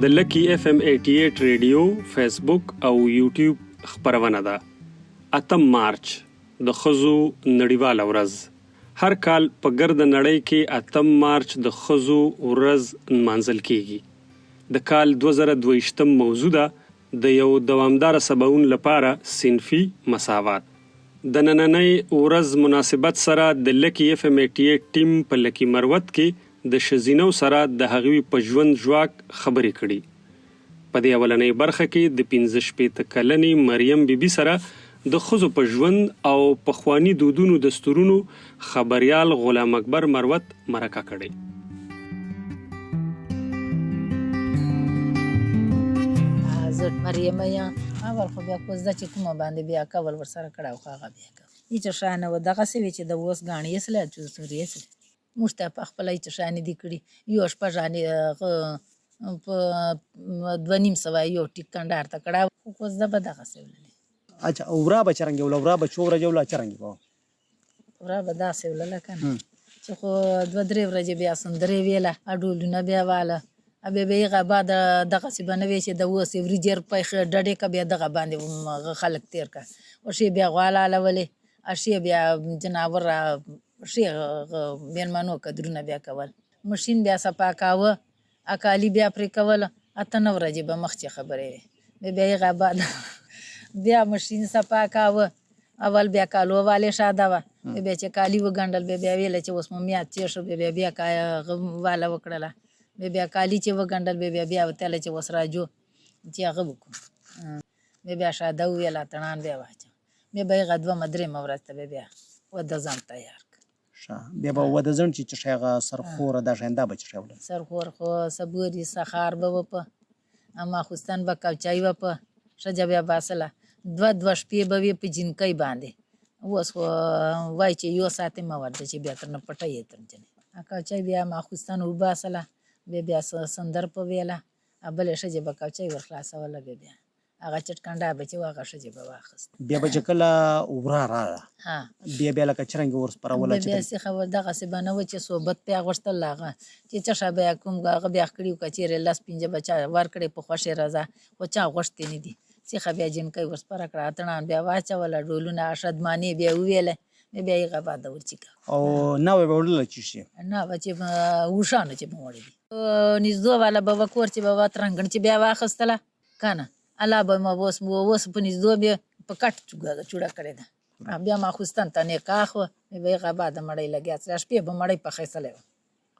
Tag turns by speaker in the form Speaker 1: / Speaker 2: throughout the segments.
Speaker 1: د لکی اف ام 88 ریډیو فیسبوک او یوټیوب خبرونه ده. 8 مارچ د ښځو نړیواله ورځ. هر کال په ګرد نړۍ کې 8 مارچ د ښځو ورځ نمانځل کیږي. د کال 2022 موضوع ده د یو دوامدار سباوون لپاره صنفي مساوات. د نننۍ ورځ مناسبت سره د لکی اف ام 88 ټیم په لکی مروت کې د شزینو سره د هغوی په ژوند ژواک خبرې کړي. په دې اولنۍ برخه کې د 15 کلنې مریم بیبي سره د ښځو په ژوند او پخواني دودونو دستورونو خبریال غلام اکبر مروت مرکه کړي.
Speaker 2: زه مریم یم. اول خو بیا کوزده چې کومه باندې بیا کول ورسره کړه او هغه بیا کوه هیڅ شانه و دغسې وي چې د اوس ګاڼې یې سله چې سورې یې سله موږ ته په خپله هیڅ شانې دي کړي. یو شپه ژانې په 2,500 یو ټیک کندهار ته کړه خو کوزده به دغسې وللې.
Speaker 3: اچھا ورا به څرنګه وله ورا به څو ورځې وله څرنګه به
Speaker 2: ورا به داسې ولله که نه چې خو 2-3 ورځې بیا سندرې ویله ډولونه بیا واله بیا به هغه بعد دغسې به نه وي چې د اوس وریجې پخې ډډې که بیا دغه باندې خلک تېر که ورشي بیا غواله الولې اشي بیا جناور ښې مېلمنو قدرونه بیا کول مشین بیا صفا کاوه اکالي بیا پرې کوله 8-9 ورځې به مخکې خبرې وې بیا هغه بعد بیا مشین صفا کاوه اول بیا کالو والې شاده وه بیا چې کالي وګنډل بیا ویله چې اوس مو میاد تېر شو بیا واله وکړله بیا کالي چې وګنډل بیا وتله چې اوس راجو چې هغه وکړو بیا شاده وویله تڼان بیا واچو بیا هغه 2-3 ورځ ته بیا واده ځان تیار
Speaker 3: بیا به واده ځنډ چې شی هغه سرخوره دا شیان دا به چې شی وله
Speaker 2: سرخور خو صبوري سخار به وپه ماخوستن به کوچای وپه ښځه بیا باسله 2 شپې به وي په جینکۍ باندې اوس خو وایي چې یو ساعتې مه ورځه چې بیا ترنه پټه یې تر جنې کوچۍ بیا ماخوستن وباسله بیا سندر په ویله بلې ښځې به کوچۍ ور خلاصوله بیا هغه چټکنډه به چې و هغه ښځې به واخیست
Speaker 3: بیا به چې کله ورا راغله بیا لکه څرنګه ورسپروله
Speaker 2: بیا سیخه دغسې به نه و چې صحبت پې اغوښتل هغه چې څه شه بیا کوم هغه بیا کړي که چېرې 10-15 به چا ورکړې په خوښې راځه خو چا غوښتې نه دي سیخه بیا جینکۍ ورسپره کړه اتڼان بیا واچوله ډولونه اشدمانې بیا وویله بیا هغه بعد ورچېکه
Speaker 3: او ناوې به وړله چې شي
Speaker 2: ناوه چې اوښانو چې به وړلي نږدو والا به کور چې به ترنګڼ چې بیا واخیستله که نه الله به اوس په نږدو بیا په کټ چوړه کړې ده بیا ماخوستن ته نکاح وه بیا هغه بعد مړۍ لګیا شپې به مړۍ پخېسلی وه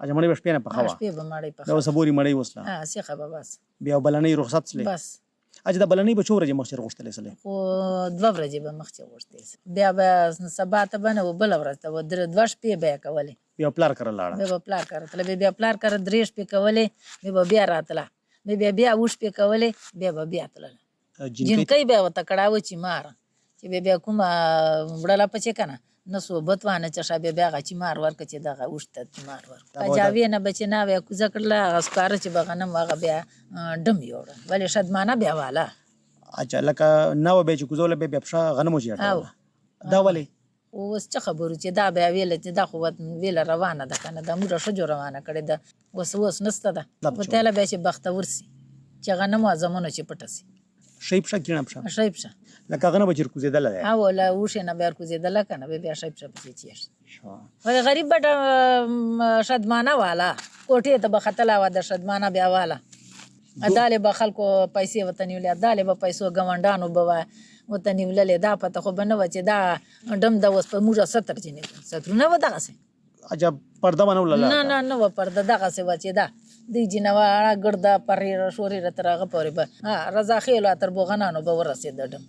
Speaker 3: اچھا مړۍ به شپې نه پخه وه
Speaker 2: شپې به مړۍ
Speaker 3: دا به سبوري مړۍ وسله
Speaker 2: سیخه به بس
Speaker 3: بیا بلنۍ رخصت سلې
Speaker 2: بس
Speaker 3: اچھا دا بلنۍ به څو ورځې مخکې غوښتلې سلې
Speaker 2: خو 2 ورځې به مخکې غوښتې بیا به سبا ته به نه و بله ورځ ته و 2 شپې به یې کولې
Speaker 3: بیا پلار کره لاړه
Speaker 2: بیا به پلار کره تله بیا پلار کره 3 شپې کولې بیا راتله بیا 2 شپې کولې بیا تلله جینکۍ بیا ورته کړاوه چې مار چې بیا کومه وړله په چې که نه نه صحبت وانه چشه بیا هغه چې مار ورکړه چې دغه اوښ ته چې مار ورکړه کجاوې نه به چې ناوې کوزه کړله هغه سکاره چې به غنم هغه بیا ډم یوړه ولې شدمانه بیا واله
Speaker 3: اچھا لکه ناوه بیا چې کوزوله بیا پښه غنمو چې اټوله دا ولې
Speaker 2: اوس څه خبرو چې دا بیا ویله چې دا خو ویله روانه ده که نه دا موږ ښځو روانه کړې ده اوس نسته ده خو تیله بیا چې بختور سي چې غنمو زمونو چې پټه سي
Speaker 3: ښۍ پښه کیڼه پښه
Speaker 2: ښۍ پښه
Speaker 3: لکه هغه نه به چې کوزېدله دی
Speaker 2: او له اوښې نه بیا کوزېدله که نه بیا ښۍ پښه پسې چېږي ولې غریب به شدمانه واله کوټې ته به ختله وه د شدمانه بیا واله دالې به خلکو پیسې ورته نیولې دالې به پیسو ګاونډیانو به ورته نیوللې دا پته خو به نه وه چې دا ډم ده اوس په موږ 70 جنې سترونه وه دغسې
Speaker 3: اچھا پرده به نه وله
Speaker 2: نه وه پرده دغسې وه چې دا دی جنه وه ګرده پرې شورېره تر هغه پورې به رضاخېلو تر بوغنانو به ورسېده ډم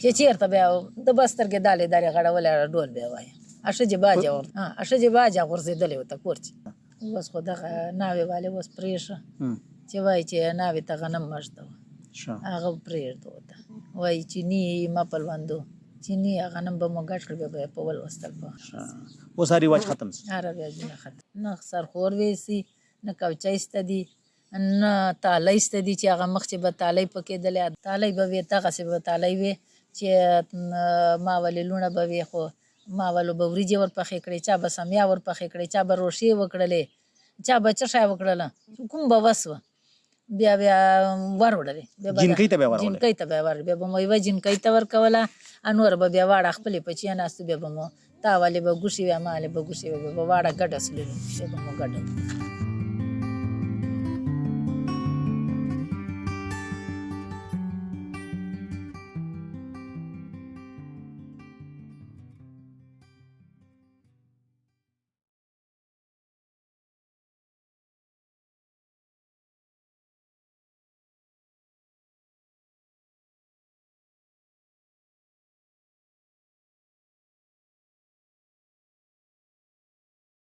Speaker 2: چې چېرته بیا د به سترګې دالې غړولې ډول بیا وایه ښځې باجه غورځېدلې ورته کور چې اوس خو دغه ناوې والې اوس پرېښه چې وایي چې ناوې ته غنم مژده وه هغه پرېږده ورته وایي چیني مه پلوندو چیني غنم به مو ګډ کړي بیا په ولوستل په
Speaker 3: اوس هر رواج ختم سي
Speaker 2: هر رواجونه ختم نه سرخور ویسي نه کوچۍ سته دي نه تالۍ سته دي چې هغه مخکې به تالۍ پکېدلې تالۍ به وې دغسې به تالۍ وې چې ماولې لوڼه به وې خو ماولو به وریجې ورپخې کړې چا به سمیا ورپخې کړې چا به روښې وکړلې چا به څه شی وکړله کوم به وس وه بیا وروړلې
Speaker 3: جنکۍ ته بیا ورولې.
Speaker 2: جنکۍ ته بیا ور بیا به مو یوه جنکۍ ته ورکوله نور به بیا واړه خپلې په چېناستو بیا به مو تاولې به ګوښې وې همالې به ګوښې وې بیا به واړه ګډه سولې بیا به مو ګډه